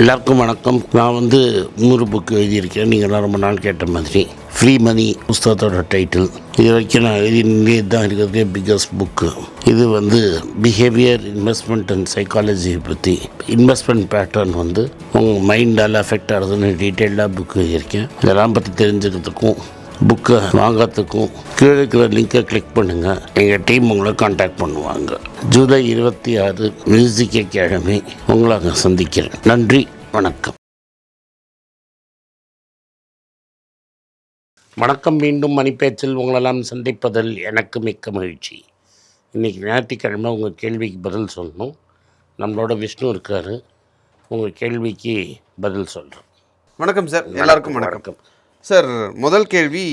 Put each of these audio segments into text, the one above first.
எல்லாருக்கும் வணக்கம். நான் 3 புக்கு எழுதியிருக்கேன். நீங்கள்லாம் ரொம்ப நாள் கேட்ட மாதிரி ஃப்ரீ மணி புஸ்தகத்தோட டைட்டில். இது வரைக்கும் நான் எழுதினே தான் இருக்கிறதே பிக்கஸ்ட் புக்கு. இது பிஹேவியர், இன்வெஸ்ட்மெண்ட் அண்ட் சைக்காலஜியை பற்றி, இன்வெஸ்ட்மெண்ட் பேட்டர்ன் உங்கள் மைண்டால் அஃபெக்ட் ஆகுதுன்னு டீட்டெயில்டாக புக்கு எழுதியிருக்கேன். இதெல்லாம் பற்றி தெரிஞ்சுக்கிறதுக்கும் புக்கை வாங்கிறதுக்கும் கீழே இருக்கிற லிங்கை கிளிக் பண்ணுங்கள். எங்கள் டீம் உங்களை கான்டாக்ட் பண்ணுவாங்க. ஜூலை 26 மியூசிக் அகாடமி உங்களை அங்கே சந்திக்கிறேன். நன்றி, வணக்கம். வணக்கம். மீண்டும் மணிப்பேச்சில் உங்களெல்லாம் சந்திப்பதில் எனக்கு மிக்க மகிழ்ச்சி. இன்றைக்கி ஞாயிற்றுக்கிழமை உங்கள் கேள்விக்கு பதில் சொல்லணும். நம்மளோட விஷ்ணு இருக்கார். உங்கள் கேள்விக்கு பதில் சொல்கிறோம். வணக்கம் சார். எல்லாருக்கும் வணக்கம் சார். முதல் கேள்வி,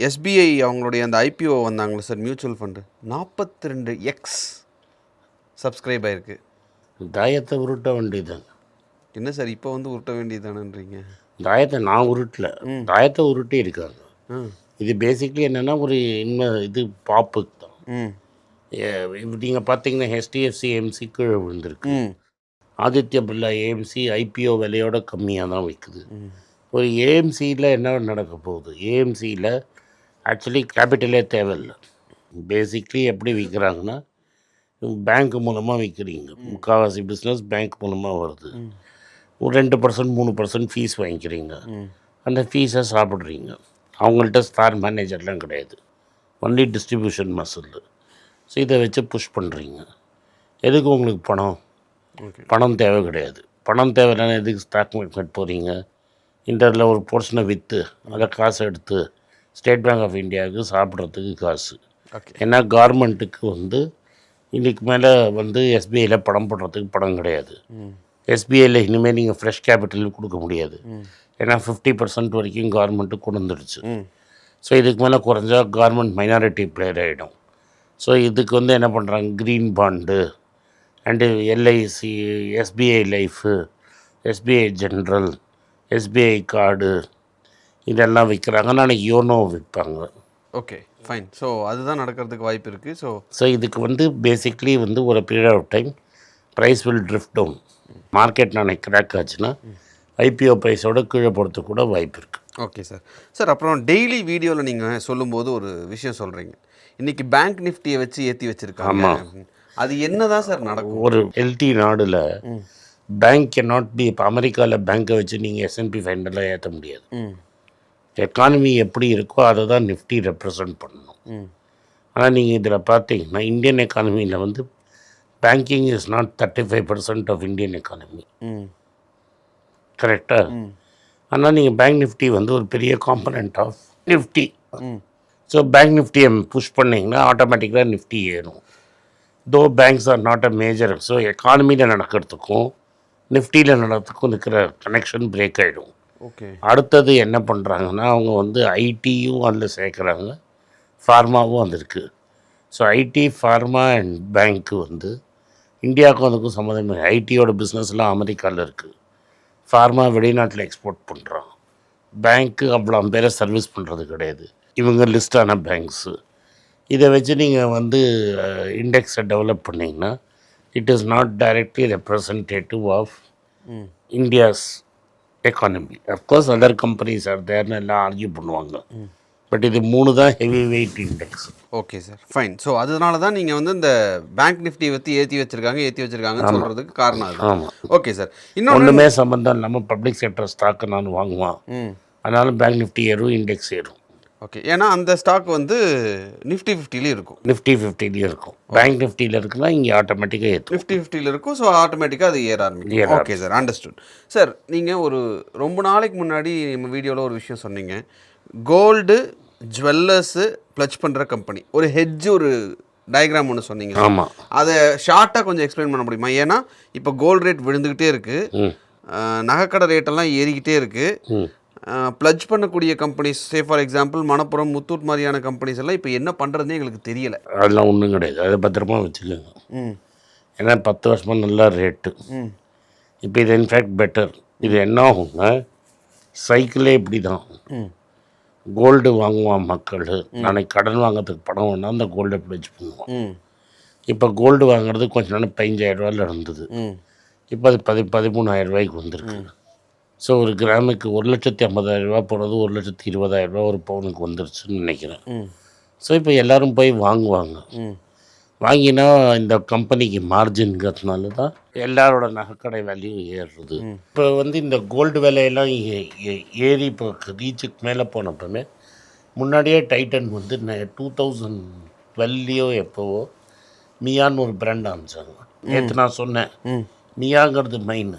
எஸ்பிஐ அவங்களுடைய அந்த ஐபிஓ வந்தாங்களே sir, mutual fund 42x subscribe ஆகிருக்கு. தாயத்தை உருட்ட வேண்டியதுதான். என்ன சார் இப்போ உருட்ட வேண்டியதானன்றீங்க? தாயத்தை நான் உருட்டல, தாயத்தை உருட்டி இருக்காங்க. இது பேசிக்லி என்னென்னா ஒரு இது பாப்பு தான். நீங்கள் பார்த்தீங்கன்னா ஹெச்டிஎஃப்சி ஏஎம்சி கீழே விழுந்திருக்கு. ஆதித்ய பிர்லா ஏஎம்சி ஐபிஓ விலையோட கம்மியாக தான் வைக்குது. ஒரு ஏஎம்சியில் என்ன நடக்க போகுது? ஏஎம்சியில் ஆக்சுவலி கேபிட்டலே தேவையில்லை. பேசிக்லி எப்படி விற்கிறாங்கன்னா, பேங்க் மூலமாக விற்கிறீங்க. முக்கால்வாசி பிஸ்னஸ் பேங்க் மூலமாக வருது. ஒரு 2% 3% ஃபீஸ் வாங்கிக்கிறீங்க. அந்த ஃபீஸை சாப்பிட்றீங்க. அவங்கள்ட்ட ஸ்டார் மேனேஜர்லாம் கிடையாது, ஒன்லி டிஸ்ட்ரிபியூஷன் மசில். ஸோ இதை வச்சு புஷ் பண்ணுறீங்க. எதுக்கு உங்களுக்கு பணம் தேவை கிடையாது. பணம் தேவையில்லைன்னா எதுக்கு ஸ்டாக் மார்க்கெட் போகிறீங்க? இன்டரில் ஒரு போர்ஷனை விற்று அதை காசு எடுத்து ஸ்டேட் பேங்க் ஆஃப் இந்தியாவுக்கு சாப்பிட்றதுக்கு காசு. ஏன்னா கவர்மெண்ட்டுக்கு இன்றைக்கு மேலே எஸ்பிஐயில் பணம் போடுறதுக்கு பணம் கிடையாது. எஸ்பிஐயில் இனிமேல் நீங்கள் ஃப்ரெஷ் கேபிட்டல் கொடுக்க முடியாது. ஏன்னா 50% வரைக்கும் கவர்மெண்ட்டு கொண்டு வந்துடுச்சு. ஸோ இதுக்கு மேலே குறைஞ்சா கவர்மெண்ட் மைனாரிட்டி பிளேயர் ஆகிடும். ஸோ இதுக்கு என்ன பண்ணுறாங்க, green bond and LIC, SBI life, SBI general, SBI card இதெல்லாம் விற்கிறாங்க. நாளைக்கு யோனோ விற்பாங்க. Okay, fine. ஸோ அதுதான் நடக்கிறதுக்கு வாய்ப்பு இருக்குது. ஸோ இதுக்கு பேசிக்லி ஒரு period of time price will drift down. Market நாளைக்கு கிராக் ஆச்சுன்னா ஐபிஓ ப்ரைஸோட கீழே போகிறதுக்கு கூட வாய்ப்பு இருக்குது. Okay sir. சார், அப்புறம் டெய்லி வீடியோவில் நீங்கள் சொல்லும்போது ஒரு விஷயம் சொல்கிறீங்க, இன்றைக்கி பேங்க் நிஃப்டியை வச்சு ஏற்றி வச்சுருக்காங்க. ஆமாம், அது என்ன தான் சார் நடக்கும்? ஒரு எல்டி நாடில் பேங்க் கேனாட் பி. இப்போ அமெரிக்காவில் பேங்க்கை வச்சு நீங்கள் S&P 500 ஏற்ற முடியாது. எக்கானமி எப்படி இருக்கோ அதை தான் நிஃப்டி ரெப்ரசன்ட் பண்ணணும். ஆனால் நீங்கள் இதில் பார்த்தீங்கன்னா இந்தியன் எக்கானமியில் banking is not 35% of Indian economy. கரெக்டாக? ஆனால் நீங்கள் பேங்க் நிஃப்டி ஒரு பெரிய component of Nifty. So bank நிஃப்டியை புஷ் பண்ணிங்கன்னா ஆட்டோமேட்டிக்காக நிஃப்டி ஏறும். Though banks are not a major. So எக்கானமியில் நடக்கிறதுக்கும் நிஃப்டியில் நடத்துக்கும் இருக்கிற கனெக்ஷன் பிரேக் ஆகிடும். ஓகே. அடுத்தது என்ன பண்ணுறாங்கன்னா, அவங்க ஐடியும் அதில் சேர்க்குறாங்க, ஃபார்மாவும் வந்திருக்கு. ஸோ ஐடி, ஃபார்மா அண்ட் பேங்க்கு இந்தியாவுக்கும் அதுக்கும் சம்மந்தம் இல்லை. ஐடியோட பிஸ்னஸ்லாம் அமெரிக்காவில் இருக்குது. ஃபார்மா வெளிநாட்டில் எக்ஸ்போர்ட் பண்ணுறான். பேங்க்கு அவ்வளோ பேரை சர்வீஸ் பண்ணுறது கிடையாது. இவங்க லிஸ்டான பேங்க்ஸு. இதை வச்சு நீங்கள் இண்டெக்ஸை டெவலப் பண்ணிங்கன்னா it is not directly representative of India's economy. Of course, other companies are there எல்லாம் ஆர்கியூ பண்ணுவாங்க. பட் இது 3 தான் heavy weight index. Okay sir, fine. So அதனால தான் நீங்கள் இந்த பேங்க் நிஃப்டி பற்றி ஏற்றி வச்சுருக்காங்கன்னு சொல்கிறதுக்கு காரணம் அது. ஆமாம். Okay sir. ஒன்றுமே சம்மந்தம் இல்லாமல் பப்ளிக் செக்டர் ஸ்டாக்கை நான் வாங்குவான். அதனால பேங்க் நிஃப்டி ஏறும், இண்டெக்ஸ் ஏறும். ஓகே. ஏன்னா அந்த ஸ்டாக் நிஃப்டி 50லேயும் இருக்கும். நிஃப்டி 50லேயும் இருக்கும். பேங்க் நிஃப்டியில் இருக்குன்னா இங்கே ஆட்டோமேட்டிக்காக ஏற்றும். நிஃப்டி 50ல் இருக்கும். ஸோ ஆட்டோமேட்டிக்காக அது ஏற ஆரம்பிக்கும். Okay sir, understood. சார், நீங்கள் ரொம்ப நாளைக்கு முன்னாடி நம்ம வீடியோவில் ஒரு விஷயம் சொன்னீங்க, கோல்டு ஜுவல்லர்ஸு ப்ளச் பண்ணுற கம்பெனி, ஒரு ஹெட்ஜ், ஒரு டயக்ராம் ஒன்று சொன்னீங்க. ஆமாம், அதை ஷார்ட்டாக கொஞ்சம் எக்ஸ்பிளைன் பண்ண முடியுமா? ஏன்னா இப்போ கோல்டு ரேட் விழுந்துக்கிட்டே இருக்குது, நகைக்கடை ரேட்டெல்லாம் ஏறிக்கிட்டே இருக்குது. ப்ளஜ் பண்ணக்கூடிய companies, say for example Manappuram, Muthoot மாதிரியான கம்பெனிஸ் எல்லாம் இப்போ என்ன பண்ணுறதுனே எங்களுக்கு தெரியலை. அதெல்லாம் ஒன்றும் கிடையாது. அதை பத்திரமா வச்சுக்கோங்க. ஏன்னா 10 வருஷமாக நல்லா ரேட்டு. இப்போ இது இன்ஃபேக்ட் பெட்டர். இது என்ன ஆகுங்க, சைக்கிளே இப்படி தான். கோல்டு வாங்குவான் மக்கள். நாளைக்கு கடன் வாங்கிறதுக்கு பணம் வேணால் அந்த கோல்டை ப்ளஜ் பண்ணுவான். இப்போ கோல்டு வாங்குறது கொஞ்ச நாள் 15,000 ரூபாயில் இருந்தது. இப்போ அது 13,000 ரூபாய்க்கு வந்திருக்கு. ஸோ ஒரு கிராமுக்கு 1,50,000 போனது 1,20,000 ஒரு பவுனுக்கு வந்துருச்சுன்னு நினைக்கிறேன். ஸோ இப்போ எல்லோரும் போய் வாங்குவாங்க. வாங்கினா இந்த கம்பெனிக்கு மார்ஜின்ங்கிறதுனால தான் எல்லாரோட நகைக்கடை வேல்யூ ஏறுறது. இப்போ வந்து இந்த கோல்டு விலையெல்லாம் ஏறி இப்போ ரீச்சுக்கு மேலே போனப்பமே முன்னாடியே டைட்டன் வந்து 2012 எப்போவோ மியான்னு ஒரு பிராண்ட் ஆரம்பிச்சாங்க. நேற்று நான் சொன்னேன் மியாங்கிறது மெயின்.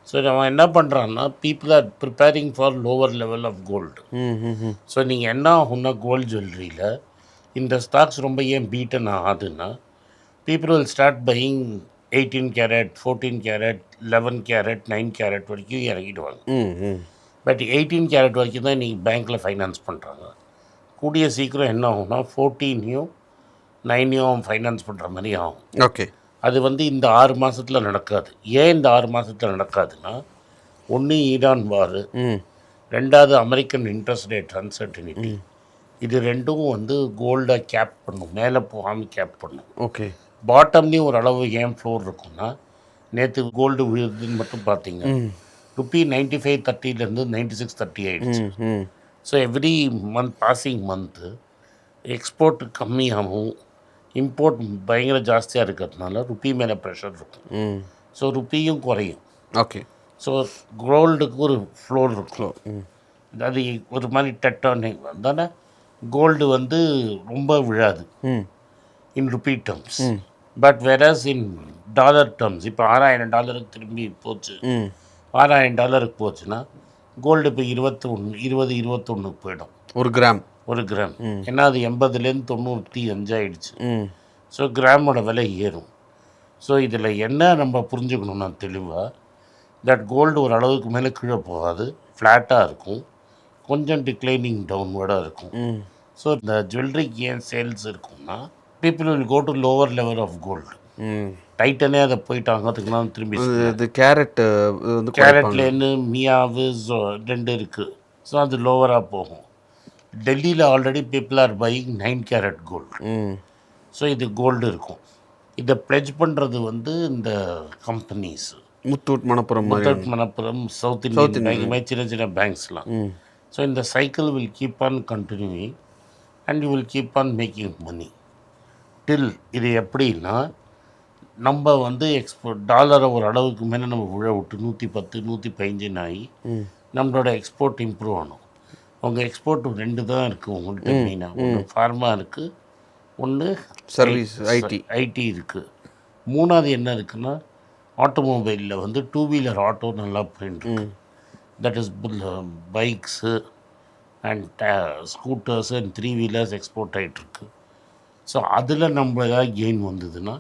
ஸோ அவன் என்ன பண்ணுறான்னா people are preparing for lower level of gold. So நீங்கள் என்ன ஆகுன்னா கோல்டு ஜுவல்லரியில் இந்த ஸ்டாக்ஸ் ரொம்ப ஏன் பீட்டன் ஆகுதுன்னா people will start buying 18 carrot 14 carrot 11 carrot 9 carrot வரைக்கும் இறங்கிடுவாங்க. பட் 18 கேரட் வரைக்கும் தான் இன்றைக்கி பேங்க்கில் ஃபைனான்ஸ் பண்ணுறாங்க. கூடிய சீக்கிரம் என்ன ஆகும்னா 14யும் 9யும் ஃபைனான்ஸ் பண்ணுற மாதிரி ஆகும். ஓகே, அது வந்து இந்த 6 மாதத்தில் நடக்காது. ஏன் இந்த 6 மாதத்தில் நடக்காதுன்னா ஒன்று ஈரான் வார், ரெண்டாவது அமெரிக்கன் இன்ட்ரெஸ்ட் ரேட் அன்சர்டினிட்டி. இது ரெண்டும் வந்து கோல்டை கேப் பண்ணும், மேலே போகாமல் கேப் பண்ணும். ஓகே, பாட்டம்லேயும் ஒரு அளவு ஏன் ஃப்ளோர் இருக்குன்னா நேற்று கோல்டு விழுதுன்னு மட்டும் பார்த்தீங்க ருப்பி 95.30 96.30 ஆகிடுச்சு. So every month passing month export கம்மியாகவும் இம்போர்ட் பயங்கர ஜாஸ்தியாக இருக்கிறதுனால ருப்பி மேலே ப்ரெஷர் இருக்கும். ஸோ ருப்பியும் குறையும். ஓகே, ஸோ கோல்டுக்கு ஒரு ஃப்ளோர் இருக்கும். அது ஒரு மாதிரி டெட்டானிக் வந்தானே கோல்டு வந்து ரொம்ப விழாது in rupee terms. But versus in dollar terms இப்போ $6,000 திரும்பி போச்சு. $6,000 போச்சுன்னா கோல்டு இப்போ 20-21 போயிடும் ஒரு கிராம். ஏன்னா அது 80லேருந்து 95 ஆகிடுச்சு. ஸோ கிராமோட விலை ஏறும். ஸோ இதில் என்ன நம்ம புரிஞ்சுக்கணும்னா தெளிவாக தட் கோல்டு ஒரு அளவுக்கு மேலே கீழே போகாது, ஃப்ளாட்டாக இருக்கும், கொஞ்சம் டிக்ளைனிங் டவுன்வர்டாக இருக்கும். ஸோ இந்த ஜுவல்லரிக்கு ஏன் சேல்ஸ் இருக்கும்னா people will go to lower level of gold. டைட்டனே அதை போயிட்டாங்க அதுக்குலாம் திரும்பி கேரட்லேருந்து மியாவு ரெண்டு இருக்குது. ஸோ அது லோவராக போகும். டெல்லியில் already people are buying 9 carat gold. So இது கோல்டு இருக்கும். இதை ப்ளெஜ் பண்ணுறது வந்து இந்த companies Muthoot Manappuram South Indian Bank மாதிரி சின்ன சின்ன பேங்க்ஸ்லாம். ஸோ இந்த cycle will keep on continuing and you will keep on making money till. இது எப்படின்னா நம்ம வந்து டாலரை ஒரு அளவுக்கு மேலே நம்ம விழ விட்டு 110 115 ஆகி நம்மளோட எக்ஸ்போர்ட் இம்ப்ரூவ் ஆகணும். உங்கள் எக்ஸ்போர்ட் 2 தான் இருக்குது உங்கள்கிட்ட மெயினாக. ஒன்று ஃபார்மா இருக்குது, ஒன்று சர்வீஸ் ஐடி இருக்குது. மூணாவது என்ன இருக்குன்னா ஆட்டோமொபைலில் வந்து 2 வீலர் ஆட்டோ நல்லா போயிட்டுருக்கு. That is bikes and scooters and 3 wheelers export ஆகிட்டுருக்கு. ஸோ அதில் நம்ம ஏதாவது கெயின் வந்ததுன்னா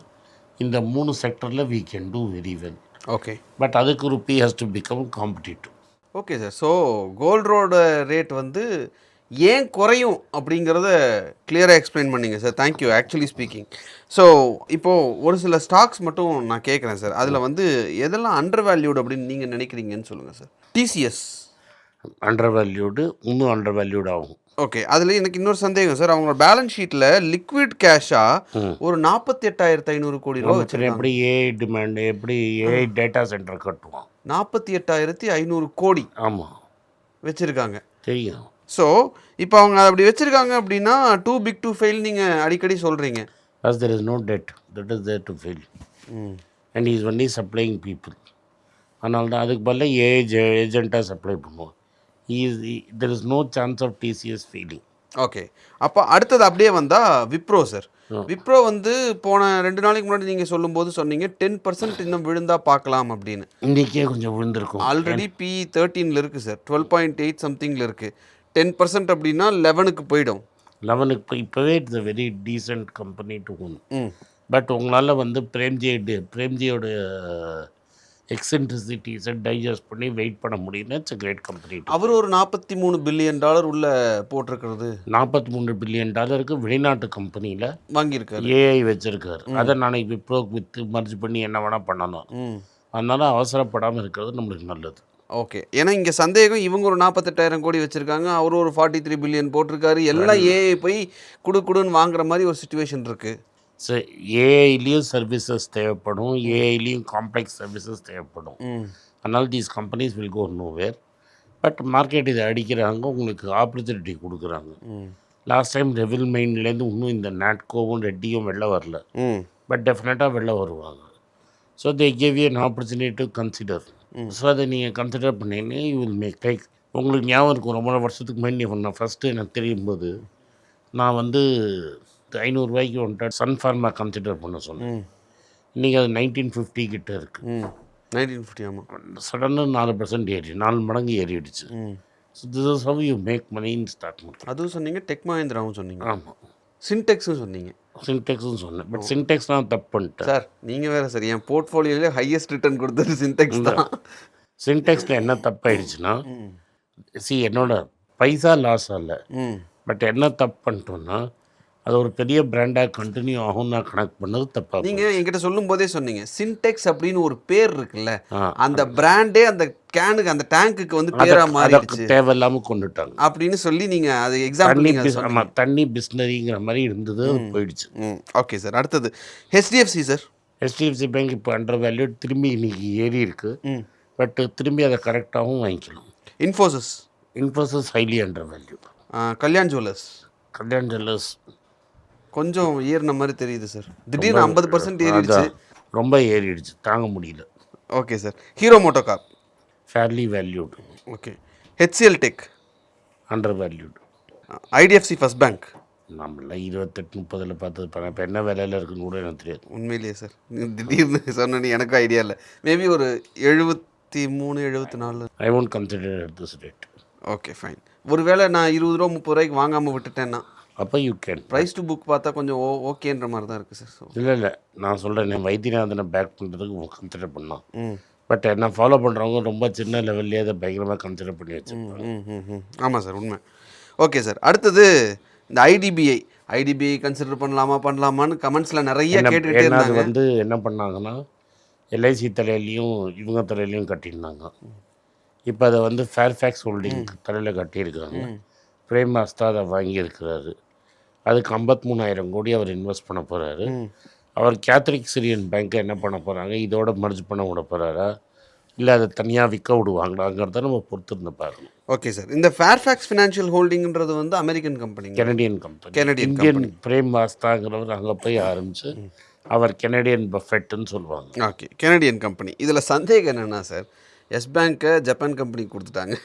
இந்த 3 செக்டரில் we can do very well. Okay, but அதுக்கு rupee has to become competitive. Okay sir. So கோல்டோட ரேட் வந்து ஏன் குறையும் அப்படிங்கிறத கிளியராக எக்ஸ்பிளைன் பண்ணிங்க sir. Thank you. Actually speaking, so இப்போது ஒரு சில ஸ்டாக்ஸ் மட்டும் நான் கேட்குறேன் சார். அதில் வந்து எதெல்லாம் அண்டர் வேல்யூடு அப்படின்னு நீங்கள் நினைக்கிறீங்கன்னு சொல்லுங்கள் சார். டிசிஎஸ் அண்டர் வேல்யூடு, இன்னும் அண்டர் வேல்யூடு ஆகும். ஓகே, அதில் எனக்கு இன்னொரு சந்தேகம் சார். அவங்களோட பேலன்ஸ் ஷீட்டில் லிக்விட் கேஷாக ஒரு 48,500 கோடி ரூபா வச்சுருக்காங்க. எப்படி ஏஐ டிமாண்ட், எப்படி ஏஐ டேட்டா சென்டர் கட்டுவான், 48,500 கோடி ஆமாம் வச்சுருக்காங்க, தெரியும். ஸோ இப்போ அவங்க அப்படி வச்சுருக்காங்க அப்படின்னா டூ பிக் டு ஃபெயில் நீங்கள் அடிக்கடி சொல்கிறீங்க. As there is no debt, that is there to fail. And he is only supplying people. அதனால தான் அதுக்கு பதிலாக ஏஜென்ட்டாக சப்ளை பண்ணுவோம். there is no chance of TCS failing. Okay, அப்போ அடுத்தது அப்படியே வந்தால் விப்ரோ சார். விப்ரோ வந்து போன 2 நாளைக்கு முன்னாடி நீங்கள் சொல்லும்போது சொன்னீங்க 10% இன்னும் விழுந்தா பார்க்கலாம் அப்படின்னு. இன்றைக்கே கொஞ்சம் விழுந்திருக்கும். ஆல்ரெடி P13 இருக்குது சார், 12.8 சம்திங்கில் இருக்குது. 10% அப்படின்னா 11க்கு போயிடும். 11க்கு இப்போவே it's a very decent company to own. But உங்களால் வந்து பிரேம்ஜியோட எக்ஸென்ட்ரிசிட்டிஸை டைஜஸ்ட் பண்ணி வெயிட் பண்ண முடியும்னா இட்ஸ் a great company. அவர் ஒரு $43 பில்லியன் உள்ள போட்டிருக்கிறது. $43 பில்லியன் வெளிநாட்டு கம்பெனியில் வாங்கியிருக்காரு, ஏஐ வச்சுருக்காரு. அதை நாளைக்கு விப்ரோக்கு விற்று மர்ஜ் பண்ணி என்ன வேணால் பண்ணணும். அதனால் அவசரப்படாமல் இருக்கிறது நம்மளுக்கு நல்லது. ஓகே, ஏன்னா இங்கே சந்தேகம் இவங்க ஒரு 48,000 கோடி வச்சுருக்காங்க, அவர் ஒரு 43 பில்லியன் போட்டிருக்காரு. எல்லாம் ஏஐ போய் குடுன்னு வாங்குற மாதிரி ஒரு சுச்சுவேஷன் இருக்குது. ஸோ ஏஐலேயும் சர்வீசஸ் தேவைப்படும், ஏஐலேயும் காம்ப்ளெக்ஸ் சர்வீசஸ் தேவைப்படும். அதனால் these companies will go nowhere. But market இதை அடிக்கிறாங்க, உங்களுக்கு ஆப்பர்ச்சுனிட்டி கொடுக்குறாங்க. லாஸ்ட் டைம் ரெவில் மைன்லேருந்து இன்னும் இந்த நாட்கோவும் ரெட்டியும் வெளில வரல. பட் டெஃபினட்டாக வெளில வருவாங்க. So they gave you an opportunity to consider. So அதை நீங்கள் கன்சிடர் பண்ணீங்கன்னா யூ வில் மேக் லைக் உங்களுக்கு ஞாபகம் இருக்கும். ரொம்ப வருஷத்துக்கு முன்னாடி நான் ஃபஸ்ட்டு எனக்கு தெரியும் போது நான் வந்து 500 ரூபாய்க்கு வந்துட்டு சன் ஃபார்மா கன்சிடர் பண்ண சொன்னேன். இன்றைக்கி அது 1950 கிட்ட இருக்குது. 1950 ஆமாம். சடனாக 4% ஏறி 4 மடங்கு ஏறிடுச்சு. So this is how you make money in stock market. அதுவும் சொன்னீங்க, டெக் மஹிந்திராவும் சொன்னீங்க. ஆமாம், சின்டெக்ஸும் சொன்னீங்க. சின்டெக்ஸும் சொன்னேன். பட் சின்டெக்ஸ் நான் தப்பு பண்ணிட்டேன் சார். நீங்கள் வேறு சார், என் போர்ட்ஃபோலியோவிலே ஹையஸ்ட் ரிட்டர்ன் கொடுத்தது சின்டெக்ஸ் தான். சின்டெக்ஸில் என்ன தப்பாயிடுச்சுன்னா என்னோட பைசா லாஸ் ஆகல. பட் என்ன தப்பு பண்ணிட்டோன்னா அது ஒரு பெரிய பிராண்டாக கண்டினியூ ஆகும் நான் கணக்கு பண்ணது தப்பாக. நீங்கள் என்கிட்ட சொல்லும் போதே சொன்னீங்க சின்டெக்ஸ் அப்படின்னு ஒரு பேர் இருக்குல்ல, அந்த பிராண்டே அந்த கேனுக்கு அந்த டேங்குக்கு வந்து பேராக மாறிடுச்சு, தேவையில்லாமல் கொண்டுட்டாங்க அப்படின்னு சொல்லி நீங்கள் அது எக்ஸாம்பிள். ஆமாம், தண்ணி பிஸ்னரிங்கிற மாதிரி இருந்தது, அது போயிடுச்சு. Okay sir. அடுத்தது ஹெச்டிஎஃப்சி சார். ஹெச்டிஎஃப்சி பேங்க் இப்போ அண்டர் வேல்யூ திரும்பி இன்னைக்கு ஏறி இருக்கு. பட் திரும்பி அதை கரெக்டாகவும் வாங்கிக்கலாம். Infosys highly under value. Kalyan jewellers கொஞ்சம் ஏறின மாதிரி தெரியுது சார். திடீர்னு 50% ஏறிடுச்சு. ரொம்ப ஏறிடுச்சு, தாங்க முடியல. Okay sir. Hero MotoCorp fairly valued. Okay. HCL tech under valued. IDFC first bank நம்மள 28-30 பார்த்தது பண்ண இப்போ என்ன வேலையில் இருக்குன்னு கூட எனக்கு தெரியாது. உண்மையிலேயே சார், திடீர்னு சொன்னேன்னு எனக்கும் ஐடியா இல்லை. மேபி ஒரு 73-74. I won't consider at this rate. Okay fine. ஒருவேளை நான் 20 ரூபா 30 ரூபாய்க்கு வாங்காமல் விட்டுட்டேன்னா அப்போ you can. Price to book பார்த்தா கொஞ்சம் ஓகேன்ற மாதிரி தான் இருக்குது சார். இல்லை நான் சொல்கிறேன், வைத்தியநாதனை பேக் பண்ணுறதுக்கு கன்சிடர் பண்ணலாம். பட் என்ன ஃபாலோ பண்ணுறவங்க ரொம்ப சின்ன லெவல்லே அதை பயங்கரமாக கன்சிடர் பண்ணி வச்சுருப்பாங்க. ஆமாம் சார், உண்மை. Okay sir. அடுத்தது இந்த ஐடிபிஐ கன்சிடர் பண்ணலாமான்னு கமெண்ட்ஸில் நிறைய கேட்டுக்கிட்டே இருந்தாங்க. வந்து என்ன பண்ணாங்கன்னா எல்ஐசி தலையிலையும் இவங்க தலையிலையும் கட்டியிருந்தாங்க. இப்போ அதை வந்து ஃபேர்ஃபேக்ஸ் ஹோல்டிங் தலையில் கட்டியிருக்காங்க. பிரேம் அஸ்தா அதை வாங்கியிருக்கிறாரு. அதுக்கு 53,000 கோடி அவர் இன்வெஸ்ட் பண்ண போகிறாரு. அவர் கேத்தலிக் சிரியன் பேங்க்கை என்ன பண்ண போகிறாங்க, இதோட மர்ஜ் பண்ண விட போகிறாரா இல்லை அதை தனியாக விற்க விடுவாங்களாங்கிறத நம்ம பொறுத்திருந்து பார்க்கணும். Okay sir. இந்த ஃபேர்ஃபேக்ஸ் ஃபினான்ஷியல் ஹோல்டிங்கிறது வந்து American company, Canadian company. Indian Prem அஸ்தாங்கிறவர் அங்கே போய் ஆரம்பித்து அவர் கெனடியன் பஃபெட்டுன்னு சொல்லுவாங்க. Okay, Canadian company. இதில் சந்தேகம் என்னென்னா சார், எஸ் பேங்க்கை ஜப்பான் கம்பெனி கொடுத்துட்டாங்க.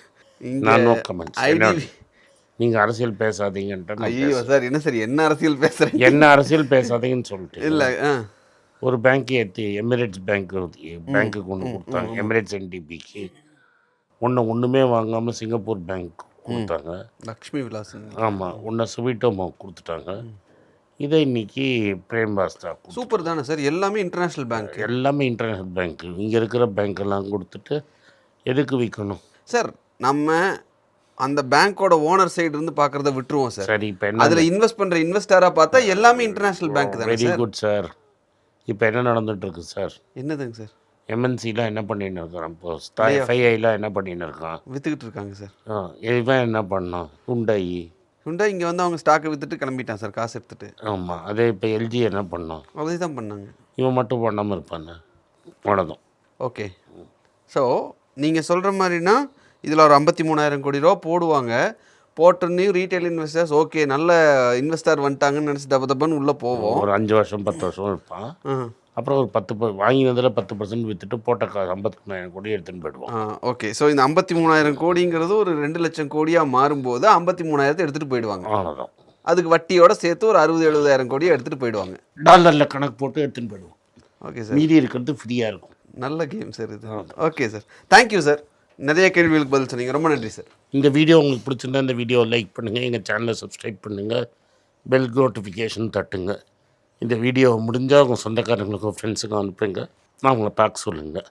நான் நோ கமெண்ட்ஸ். நீங்கள் அரசியல் பேசாதீங்கன்ட்டு. ஐயோ சார், என்ன சார் என்ன அரசியல் பேசுகிறீங்க? என்ன அரசியல் பேசாதீங்கன்னு சொல்லிட்டு இல்லை. ஒரு பேங்க்கு ஏற்றி எமிரேட்ஸ் பேங்க்கு கொண்டு கொடுத்தாங்க. எமிரேட்ஸ் என்டிபிக்கு ஒன்றுமே வாங்காமல் சிங்கப்பூர் பேங்க் கொடுத்தாங்க. லக்ஷ்மி விலாஸ். ஆமாம், சுவீட்டோமா கொடுத்துட்டாங்க. இதை இன்னைக்கு பிரேம் பாஸ்தா. சூப்பர் தானே சார், எல்லாமே இன்டர்நேஷ்னல் பேங்க். எல்லாமே இன்டர்நேஷ்னல் பேங்க்கு. இங்கே இருக்கிற பேங்க்கெல்லாம் கொடுத்துட்டு எதுக்கு விற்கணும் சார்? நம்ம அந்த பேங்க்கோட ஓனர் சைடு இருந்து பார்க்குறத விட்டுருவோம் சார். சரி, இப்போ என்ன அதில் இன்வெஸ்ட் பண்ணுற இன்வெஸ்டராக பார்த்தா எல்லாமே இன்டர்நேஷ்னல் பேங்க் தான். Very good sir. இப்போ என்ன நடந்துகிட்ருக்கு சார்? என்னதுங்க சார்? எம்என்சிலாம் என்ன பண்ணின்னு இருக்கான்? இப்போ எஃப்ஐஐலாம் என்ன பண்ணின்னு இருக்கான்? விற்றுக்கிட்டு இருக்காங்க சார். இவன் என்ன பண்ணான்? ஹுண்டாய் இங்கே வந்து அவங்க ஸ்டாக்கை விற்றுட்டு கிளம்பிட்டான் சார், காசு எடுத்துகிட்டு. ஆமாம், அதே இப்போ எல்ஜி என்ன பண்ணான்? அதே தான் பண்ணாங்க. இவன் மட்டும் பண்ணாமல் இருப்பானே, அவ்வளோதான். ஓகே. ஸோ நீங்கள் சொல்கிற மாதிரினா இதில் ஒரு 53,000 கோடி ரூபா போடுவாங்க. போட்டுன்னு ரீட்டைல் இன்வெஸ்டர்ஸ் ஓகே நல்ல இன்வெஸ்டர் வந்துட்டாங்கன்னு நினச்சி தப்புன்னு உள்ளே போவோம். ஒரு 5 வருஷம் 10 வருஷம் இருப்பான். அப்புறம் ஒரு 10 வாங்கினதில் 10% விற்றுட்டு போட்ட 53,000 கோடி எடுத்துன்னு போயிடுவோம். ஓகே. ஸோ இந்த 53,000 கோடிங்கிறது ஒரு 2 லட்சம் கோடியாக மாறும்போது 53,000 எடுத்துகிட்டு போயிடுவாங்க. அவ்வளோதான். அதுக்கு வட்டியோட சேர்த்து ஒரு 60-70,000 கோடியை எடுத்துகிட்டு போயிடுவாங்க. டாலரில் கணக்கு போட்டு எடுத்துன்னு போயிடுவோம். Okay sir. மீதி இருக்கிறது ஃப்ரீயாக இருக்கும். நல்ல கேம் சார் இது. Okay sir, thank you sir. நிறைய கேள்விகளுக்கு பதில் சொன்னீங்க, ரொம்ப நன்றி சார். இந்த வீடியோ உங்களுக்கு பிடிச்சிருந்தா இந்த வீடியோ லைக் பண்ணுங்கள், எங்கள் சேனலை சப்ஸ்கிரைப் பண்ணுங்கள், பெல் நோட்டிஃபிகேஷன் தட்டுங்க. இந்த வீடியோ முடிஞ்சால் உங்கள் சொந்தக்காரங்களுக்கும் ஃப்ரெண்ட்ஸுக்கும் அனுப்புங்க, நான் உங்களை பார்க்க சொல்லுங்கள்.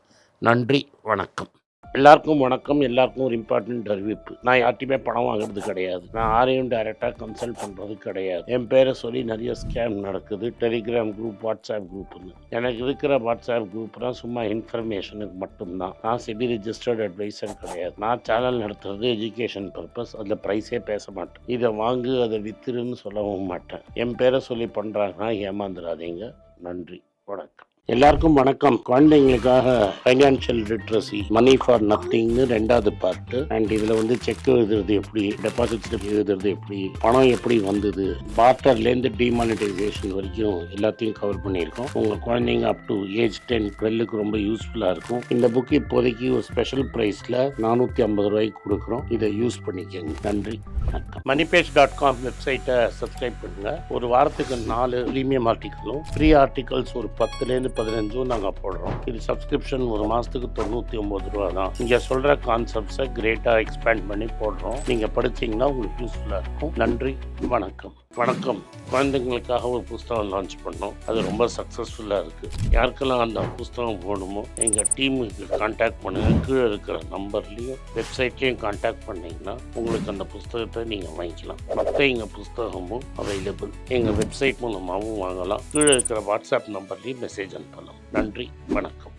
நன்றி, வணக்கம். எல்லாருக்கும் வணக்கம். எல்லாருக்கும் ஒரு இம்பார்ட்டண்ட் அறிவிப்பு. நான் யார்ட்டையுமே பணம் வாங்குறது கிடையாது. நான் யாரையும் டைரெக்டாக கன்சல்ட் பண்ணுறது கிடையாது. என் பேரை சொல்லி நிறைய ஸ்கேம் நடக்குது. டெலிகிராம் குரூப், வாட்ஸ்அப் குரூப்னு. எனக்கு இருக்கிற வாட்ஸ்அப் குரூப்னால் சும்மா இன்ஃபர்மேஷனுக்கு மட்டும்தான். நான் செபி ரிஜிஸ்டர்ட் அட்வைசர் கிடையாது. நான் சேனல் நடத்துறது எஜுகேஷன் பர்பஸ். அதில் ப்ரைஸே பேச மாட்டேன். இதை வாங்கு அதை வித்துருன்னு சொல்லவும் மாட்டேன். என் பேரை சொல்லி பண்ணுறாங்கன்னா ஏமாந்துடாதீங்க. நன்றி, வணக்கம். எல்லாருக்கும் வணக்கம். குழந்தைங்களுக்காக ஃபைனான்சியல் லிட்ரஸி மணி ஃபார் நத்திங்னு 2வது பார்ட்டு. அண்ட் இதில் வந்து செக் எழுதுறது எப்படி, டெபாசிட் ஸ்லிப் எழுதுறது எப்படி, பணம் எப்படி வந்தது, பார்ட்டர்லேருந்து டிமானிட்டைசேஷன் வரைக்கும் எல்லாத்தையும் கவர் பண்ணியிருக்கோம். உங்கள் குழந்தைங்க அப் டு ஏஜ் 10-12க்கு ரொம்ப யூஸ்ஃபுல்லாக இருக்கும். இந்த புக் இப்போதைக்கு ஒரு ஸ்பெஷல் ப்ரைஸில் 450 ரூபாய்க்கு கொடுக்குறோம். இதை யூஸ் பண்ணிக்கங்க. நன்றி, வணக்கம். moneypage.com வெப்சைட்டை சப்ஸ்கிரைப் பண்ணுங்க. ஒரு வாரத்துக்கு 4 ப்ரீமியம் ஆர்டிக்கலும் ஃப்ரீ ஆர்டிகல்ஸ் ஒரு 10லேருந்து 15 நாங்கள் போடுறோம். இது சப்ஸ்கிரிப்ஷன் ஒரு மாதத்துக்கு 99 ரூபா தான். இங்கே சொல்கிற கான்செப்ட்ஸை கிரேட்டாக எக்ஸ்பேண்ட் பண்ணி போடுறோம். நீங்கள் படிச்சிங்கன்னா உங்களுக்கு யூஸ்ஃபுல்லாக இருக்கும். நன்றி, வணக்கம். வணக்கம். குழந்தைங்களுக்காக ஒரு புஸ்தகம் லான்ச் பண்ணோம். அது ரொம்ப சக்ஸஸ்ஃபுல்லாக இருக்குது. யாருக்கெல்லாம் அந்த புஸ்தகம் போகணுமோ எங்கள் டீமுக்கு கான்டாக்ட் பண்ணுங்கள். கீழே இருக்கிற நம்பர்லேயும் வெப்சைட்லேயும் கான்டாக்ட் பண்ணிங்கன்னா உங்களுக்கு அந்த புஸ்தகத்தை நீங்கள் வாங்கிக்கலாம். மற்ற எங்கள் புஸ்தகமும் அவைலபிள். எங்கள் வெப்சைட் மூலமாகவும் வாங்கலாம். கீழே இருக்கிற வாட்ஸ்அப் நம்பர்லேயும் மெசேஜ் அனுப்பலாம். நன்றி, வணக்கம்.